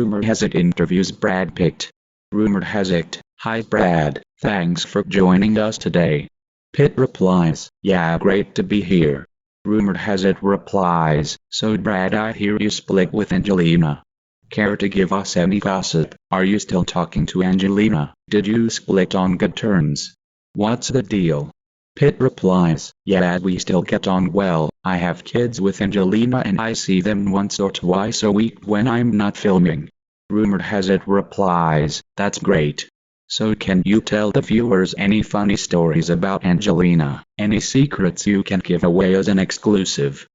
Rumor has it interviews Brad Pitt. Rumor has it, hi Brad, thanks for joining us today. Pitt replies, yeah, great to be here. Rumor has it replies, so Brad, I hear you split with Angelina. Care to give us any gossip? Are you still talking to Angelina? Did you split on good terms? What's the deal? Pitt replies, yeah, we still get on well. I have kids with Angelina and I see them once or twice a week when I'm not filming. Rumor has it replies, that's great. So can you tell the viewers any funny stories about Angelina, any secrets you can give away as an exclusive?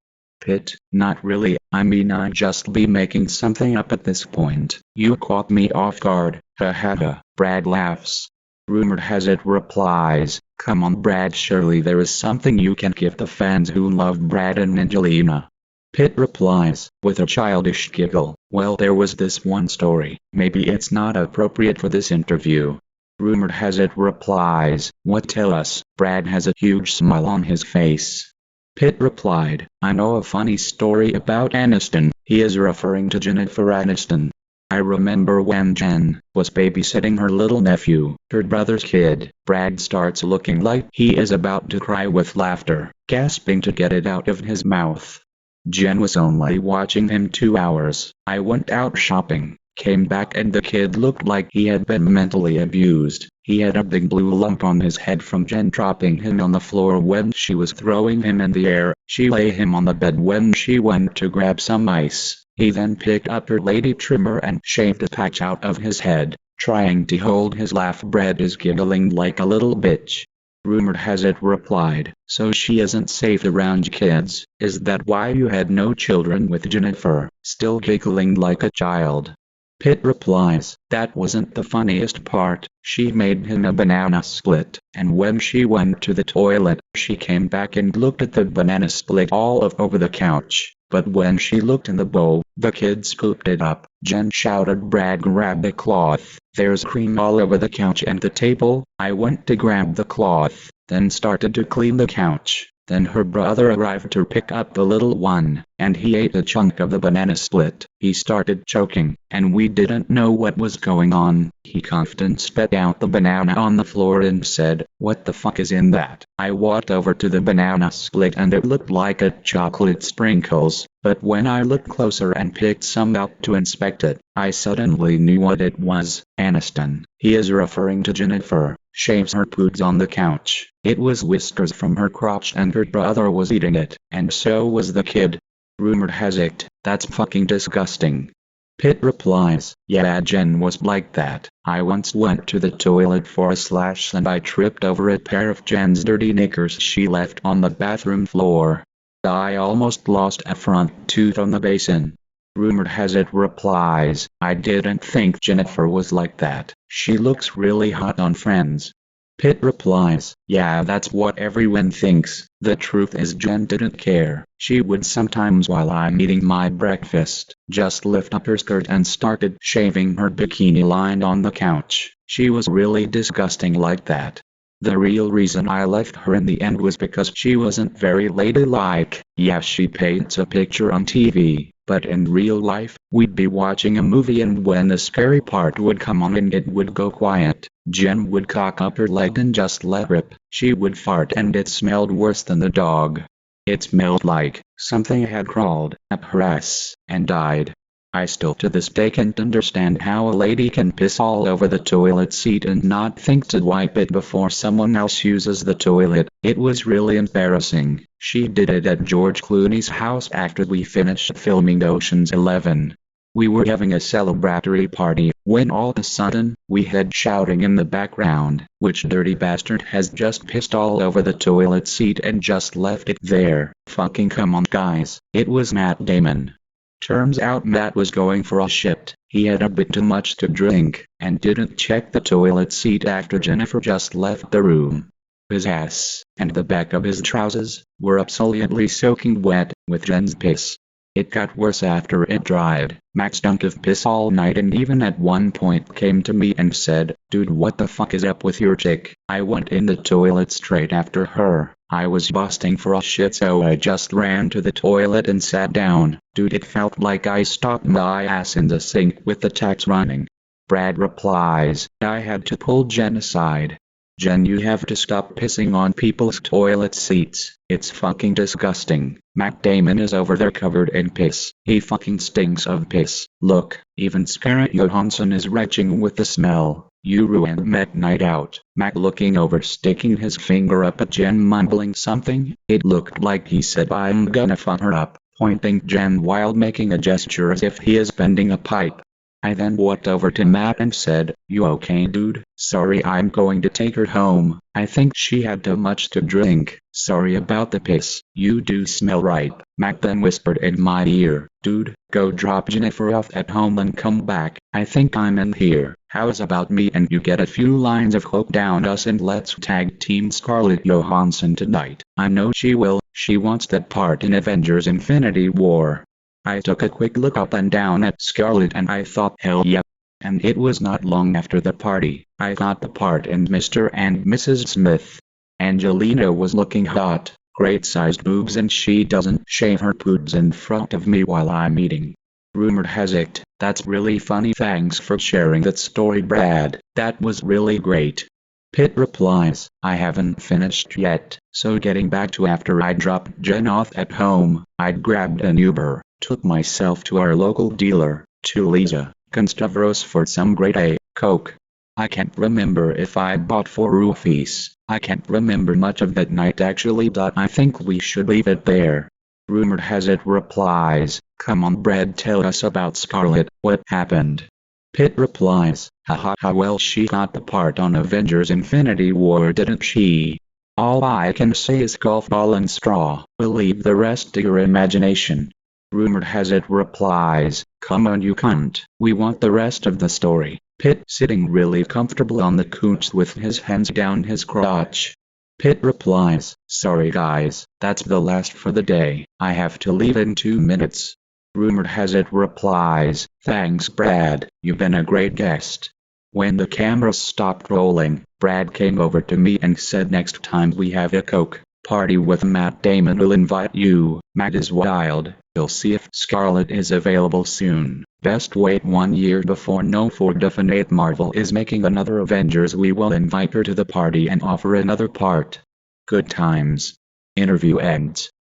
Pitt, not really, I mean I'd just be making something up at this point. You caught me off guard, ha ha ha. Brad laughs. Rumor has it replies, come on Brad, surely there is something you can give the fans who love Brad and Angelina. Pitt replies, with a childish giggle, well there was this one story, maybe it's not appropriate for this interview. Rumor has it replies, what, tell us? Brad has a huge smile on his face. Pitt replied, I know a funny story about Aniston. He is referring to Jennifer Aniston. I remember when Jen was babysitting her little nephew, her brother's kid. Brad starts looking like he is about to cry with laughter, gasping to get it out of his mouth. Jen was only watching him 2 hours. I went out shopping, came back and the kid looked like he had been mentally abused. He had a big blue lump on his head from Jen dropping him on the floor when she was throwing him in the air. She lay him on the bed when she went to grab some ice. He then picked up her lady trimmer and shaved a patch out of his head, trying to hold his laugh. Brad is giggling like a little bitch. Rumor has it replied, so she isn't safe around kids, is that why you had no children with Jennifer? Still giggling like a child. Pitt replies, that wasn't the funniest part. She made him a banana split, and when she went to the toilet, she came back and looked at the banana split all over the couch. But when she looked in the bowl, the kid scooped it up. Jen shouted, Brad, grab the cloth. There's cream all over the couch and the table. I went to grab the cloth, then started to clean the couch. Then her brother arrived to pick up the little one, and he ate a chunk of the banana split. He started choking, and we didn't know what was going on. He coughed and spat out the banana on the floor and said, what the fuck is in that? I walked over to the banana split and it looked like a chocolate sprinkles, but when I looked closer and picked some up to inspect it, I suddenly knew what it was. Aniston. He is referring to Jennifer. Shaves her poods on the couch. It was whiskers from her crotch and her brother was eating it, and so was the kid. Rumor has it, that's fucking disgusting. Pitt replies, yeah, Jen was like that. I once went to the toilet for a slash and I tripped over a pair of Jen's dirty knickers she left on the bathroom floor. I almost lost a front tooth on the basin. Rumor has it replies, I didn't think Jennifer was like that. She looks really hot on Friends. Pitt replies, yeah, that's what everyone thinks. The truth is Jen didn't care. She would sometimes, while I'm eating my breakfast, just lift up her skirt and started shaving her bikini line on the couch. She was really disgusting like that. The real reason I left her in the end was because she wasn't very ladylike. Yeah, she paints a picture on TV, but in real life, we'd be watching a movie and when the scary part would come on and it would go quiet, Jen would cock up her leg and just let rip. She would fart and it smelled worse than the dog. It smelled like something had crawled up her ass and died. I still to this day can't understand how a lady can piss all over the toilet seat and not think to wipe it before someone else uses the toilet. It was really embarrassing. She did it at George Clooney's house after we finished filming Ocean's 11. We were having a celebratory party, when all of a sudden, we heard shouting in the background, which dirty bastard has just pissed all over the toilet seat and just left it there. Fucking come on guys, it was Matt Damon. Turns out Matt was going for a shit. He had a bit too much to drink, and didn't check the toilet seat after Jennifer just left the room. His ass, and the back of his trousers, were absolutely soaking wet, with Jen's piss. It got worse after it dried. Max stunk of piss all night and even at one point came to me and said, dude, what the fuck is up with your chick? I went in the toilet straight after her, I was busting for a shit, so I just ran to the toilet and sat down. Dude, it felt like I stuck my ass in the sink with the taps running. Brad replies, I had to pull Jen aside. Jen, you have to stop pissing on people's toilet seats. It's fucking disgusting. Matt Damon is over there covered in piss. He fucking stinks of piss. Look, even Scarlett Johansson is retching with the smell. You ruined Met night out. Matt looking over, sticking his finger up at Jen, mumbling something. It looked like he said, I'm gonna fuck her up, pointing Jen while making a gesture as if he is bending a pipe. I then walked over to Matt and said, You okay, dude? Sorry, I'm going to take her home. I think she had too much to drink. Sorry about the piss. You do smell ripe. Matt then whispered in my ear, Dude, go drop Jennifer off at home and come back. I think I'm in here. How's about me and you get a few lines of coke down us and let's tag team Scarlett Johansson tonight. I know she will. She wants that part in Avengers Infinity War. I took a quick look up and down at Scarlett and I thought, hell yeah. And it was not long after the party, I got the part in Mr. and Mrs. Smith. Angelina was looking hot, great sized boobs, and she doesn't shave her poods in front of me while I'm eating. Rumor has it, that's really funny. Thanks for sharing that story, Brad. That was really great. Pitt replies, I haven't finished yet, so getting back to after I dropped Jen off at home, I grabbed an Uber, took myself to our local dealer, to Lisa Constavros, for some grade A coke. I can't remember if I bought 4 roofies. I can't remember much of that night actually. I think we should leave it there. Rumor has it replies, come on Brad, tell us about Scarlett, what happened? Pitt replies, haha, well she got the part on Avengers Infinity War, didn't she? All I can say is golf ball and straw. We'll leave the rest to your imagination. Rumor has it replies, come on you cunt, we want the rest of the story. Pitt sitting really comfortable on the couch with his hands down his crotch. Pitt replies, sorry guys, that's the last for the day, I have to leave in 2 minutes. Rumor has it replies, thanks Brad, you've been a great guest. When the camera stopped rolling, Brad came over to me and said, next time we have a coke party with Matt Damon, we'll invite you. Matt is wild, we'll see if Scarlett is available soon. Best wait 1 year before no for definite Marvel is making another Avengers, we will invite her to the party and offer another part. Good times. Interview ends.